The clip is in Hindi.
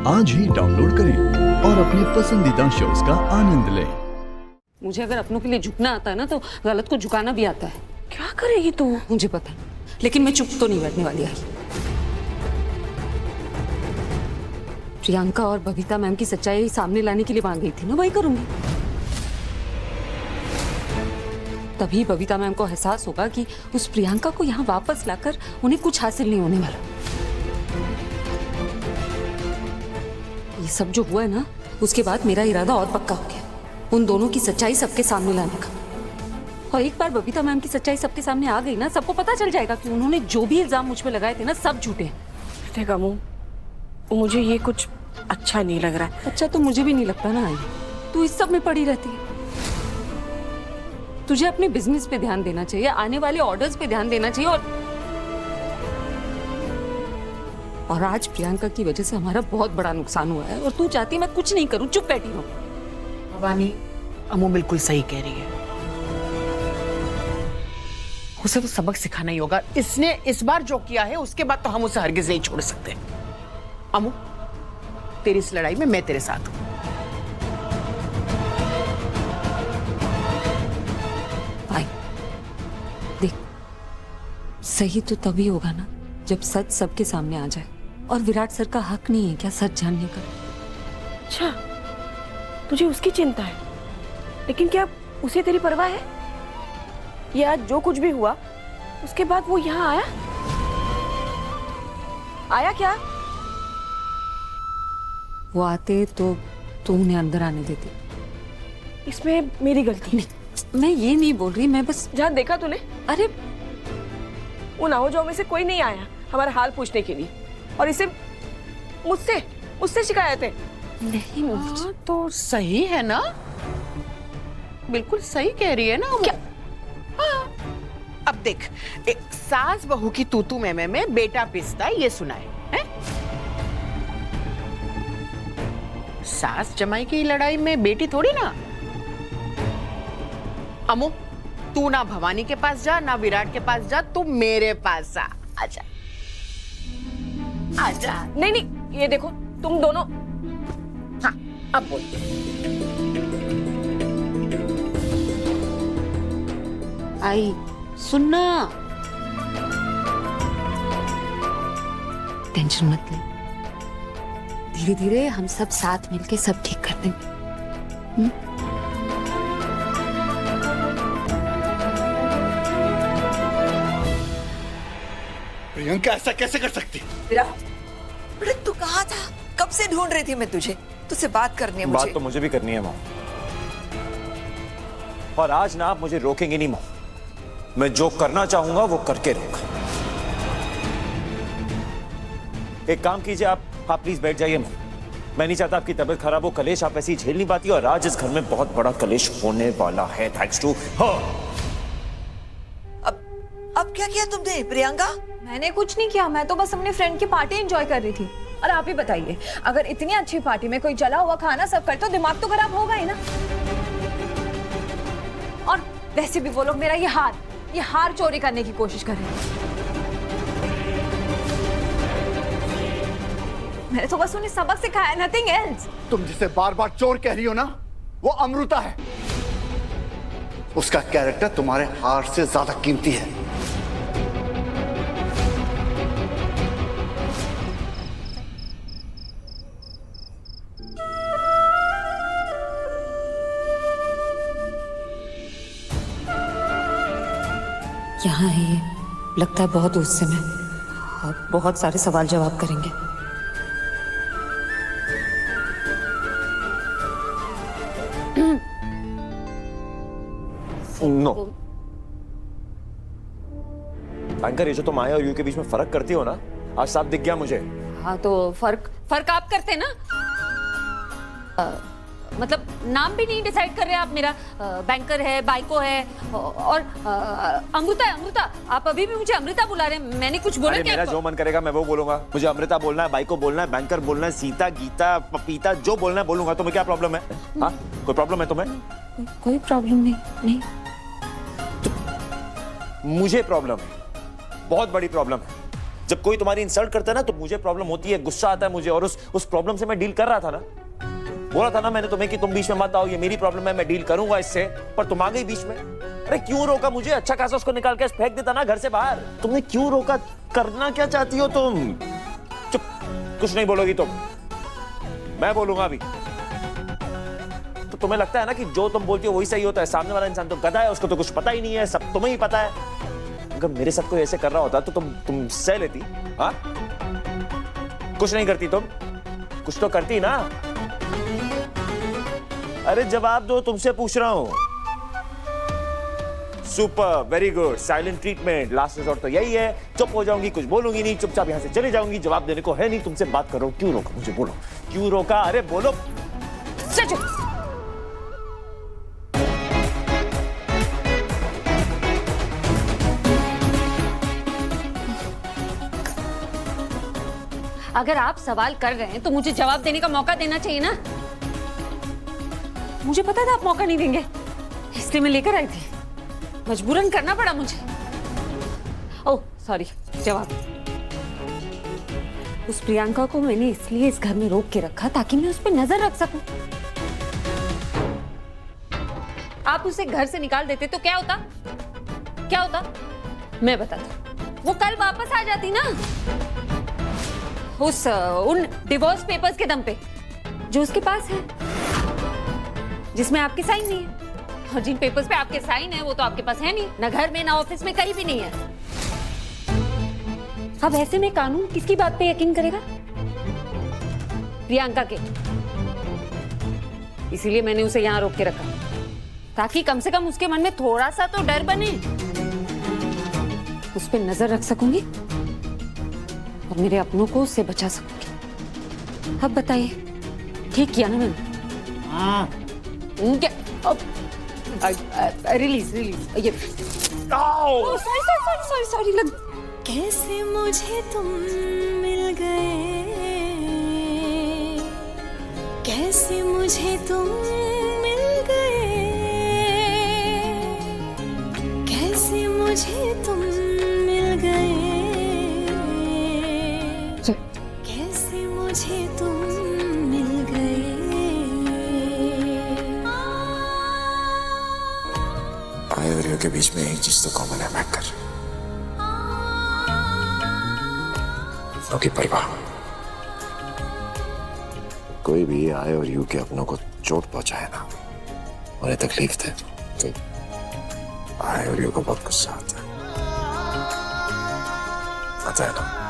आज ही डाउनलोड करें और अपने पसंदीदा शोज का आनंद लें। मुझे अगर अपनों के लिए झुकना आता है ना, तो गलत को झुकाना भी आता है। क्या करेगी तू? मुझे पता है, लेकिन मैं चुप तो नहीं बैठने वाली आई। प्रियंका और बबीता मैम की सच्चाई सामने लाने के लिए वहां गई थी ना, वही करूंगी। तभी बबीता मैम को एहसास होगा कि उस प्रियंका को यहाँ वापस लाकर उन्हें कुछ हासिल नहीं होने वाला। ये सब जो हुआ है ना, उसके बाद मेरा इरादा और पक्का हो गया, उन दोनों की सच्चाई सबके सामने लाने का। और एक बार बबीता मैम की सच्चाई सबके सामने आ गई ना, सबको पता चल जाएगा कि उन्होंने जो भी इल्जाम मुझ पे लगाए थे ना, सब झूठे हैं। देखा मुझे ये कुछ अच्छा नहीं लग रहा है। अच्छा तो मुझे भी नहीं लगता ना। आई तू इस सब में पड़ी रहती है। तुझे अपने बिजनेस पे ध्यान देना चाहिए, आने वाले ऑर्डर्स पे ध्यान देना चाहिए। और आज प्रियंका की वजह से हमारा बहुत बड़ा नुकसान हुआ है, और तू चाहती है मैं कुछ नहीं करूं, चुप बैठी रहूं। भवानी, अमू बिल्कुल सही कह रही है। उसे तो सबक सिखाना ही होगा। इसने इस बार जो किया है, उसके बाद तो हम उसे हरगिज नहीं छोड़ सकते। अमू, तेरी इस लड़ाई में मैं तेरे साथ हूं। भाई देख, सही तो तभी होगा ना जब सच सबके सामने आ जाए। और विराट सर का हक नहीं है क्या सच जानने का? अच्छा, तुझे उसकी चिंता है, लेकिन क्या उसे तेरी परवाह है? ये आज जो कुछ भी हुआ, उसके बाद वो यहाँ आया क्या? वो आते तो तू उन्हें अंदर आने देती। इसमें मेरी गलती नहीं। मैं ये नहीं बोल रही, मैं बस जहाँ देखा तूने, अरे उन आओ जाओ में से कोई नहीं आया हमारा हाल पूछने के लिए, और इसे मुझसे शिकायत है। नहीं हाँ, तो सही है ना, बिल्कुल सही कह रही है ना क्या? हाँ। अब देख, एक सास बहू की तू में बेटा पिसता ये सुना है? सास जमाई की लड़ाई में बेटी थोड़ी ना। अमू, तू ना भवानी के पास जा, ना विराट के पास जा, तू मेरे पास आ। आजा आजा। नहीं, ये देखो तुम दोनों। हाँ, अब बोल। आई सुनना, टेंशन मत ले, धीरे धीरे हम सब साथ मिलके सब ठीक कर देंगे। प्रियंका ऐसा कैसे कर सकती है? बेटा तू कहाँ था? कब से ढूंढ रही थी मैं तुझे। तुझसे बात करनी है मुझे। बात तो मुझे भी करनी है माँ, और आज ना आप मुझे रोकेंगे नहीं माँ। मैं जो करना चाहूंगा वो करके रहूंगा। एक काम कीजिए, आप प्लीज बैठ जाइए माँ। मैं नहीं चाहता आपकी तबीयत खराब हो। कलेश आप ऐसी झेल नहीं पाती, और आज इस घर में बहुत बड़ा कलेश होने वाला है, थैंक्स टू हर। अब क्या किया तुमने प्रियंका? मैंने कुछ नहीं किया, मैं तो बस अपने फ्रेंड की पार्टी एंजॉय कर रही थी। और आप ही बताइए, अगर इतनी अच्छी पार्टी में कोई जला हुआ खाना सर्व करे तो दिमाग तो खराब होगा ही ना। और वैसे भी वो लोग मेरा ये हार चोरी करने की कोशिश कर रहे हैं। मैंने तो बस उन्हें सबक सिखाया, नथिंग एल्स। तुम जिसे बार बार चोर कह रही हो ना, वो अमृता है। उसका कैरेक्टर तुम्हारे हार से ज्यादा कीमती है। यहाँ है ये, लगता है बहुत गुस्से में, और बहुत सारे सवाल जवाब करेंगे। नो बैंकर, ये जो तुम आए और यू के बीच में फर्क करती हो ना, आज साफ दिख गया मुझे। हाँ तो फर्क आप करते ना। मतलब नाम भी नहीं डिसाइड कर रहे आप मेरा। बैंकर है, बाइको है, और अमृता है। अमृता, आप अभी भी मुझे अमृता बुला रहे हैं। मैंने कुछ बोला क्या? मेरा जो मन करेगा मैं वो बोलूंगा। मुझे अमृता बोलना है, बाइको बोलना है, बैंकर बोलना है, सीता, गीता, पपीता, जो बोलना है बोलूंगा। तुम्हें क्या प्रॉब्लम है? हाँ, कोई प्रॉब्लम है तुम्हें? कोई प्रॉब्लम नहीं। मुझे प्रॉब्लम है, बहुत बड़ी प्रॉब्लम है। जब कोई तुम्हारी इंसल्ट करता है ना तो मुझे प्रॉब्लम होती है, गुस्सा आता है मुझे, और उस प्रॉब्लम से मैं डील कर रहा था ना। बोला था ना मैंने तुम्हें कि तुम बीच में मत आओ, ये मेरी प्रॉब्लम है, मैं डील करूंगा इससे, पर तुम आ गई बीच में। अरे क्यों रोका मुझे? अच्छा खासा उसको निकाल के फेंक देता ना घर से बाहर। तुमने क्यों रोका? करना क्या चाहती हो तुम? चुप, कुछ नहीं बोलोगी तुम, मैं बोलूंगा अभी। तो तुम्हें लगता है ना कि जो तुम बोलती हो वही सही होता है? सामने वाला इंसान तो गधा है, उसको तो कुछ पता ही नहीं है, सब तुम्हें ही पता है। अगर मेरे साथ कोई ऐसे कर रहा होता तो तुम सह लेती? हाँ, कुछ नहीं करती तुम, कुछ तो करती ना। अरे जवाब दो, तुमसे पूछ रहा हूं। Super, very good, silent treatment, last resort तो यही है। चुप हो जाऊंगी, कुछ बोलूंगी नहीं, चुपचाप यहां से चले जाऊंगी, जवाब देने को है नहीं, तुमसे बात कर रहा हूं। क्यों रोका मुझे? बोलो क्यों रोका? अरे बोलो। अगर आप सवाल कर रहे हैं तो मुझे जवाब देने का मौका देना चाहिए ना। मुझे पता था आप मौका नहीं देंगे, इसलिए मैं लेकर आई थी, मजबूरन करना पड़ा मुझे। ओह सॉरी, जवाब। उस प्रियंका को मैंने इसलिए इस घर में रोक के रखा ताकि मैं उस पर नजर रख सकूं। आप उसे घर से निकाल देते तो क्या होता? क्या होता मैं बताता। वो कल वापस आ जाती ना, उन डिवोर्स पेपर्स के दम पे जो उसके पास है, जिसमें आपके साइन नहीं है। और जिन पेपर्स पे आपके साइन है वो तो आपके पास है नहीं, ना घर में ना ऑफिस में, कहीं भी नहीं है। अब ऐसे में कानून किसकी बात पे यकीन करेगा? प्रियंका के। इसीलिए मैंने उसे यहां रोक के रखा, ताकि कम से कम उसके मन में थोड़ा सा तो डर बने, उस पर नजर रख सकूंगी और मेरे अपनों को उससे बचा सकूंगी। अब बताइए, ठीक किया ना मैंने? क्या? रिलीज ये सॉरी लग। कैसे मुझे तुम मिल गए, कैसे मुझे तुम मिल गए, कैसे मुझे तुम मिल गए, कैसे मुझे तुम मिल गए। आय और यू के बीच में एक चीज तो कॉमन है, मैकर की परवाह। कोई भी आय और यू के अपनों को चोट पहुंचाए ना, उन्हें तकलीफ दे तो आय और यू को बहुत गुस्सा आता है ना।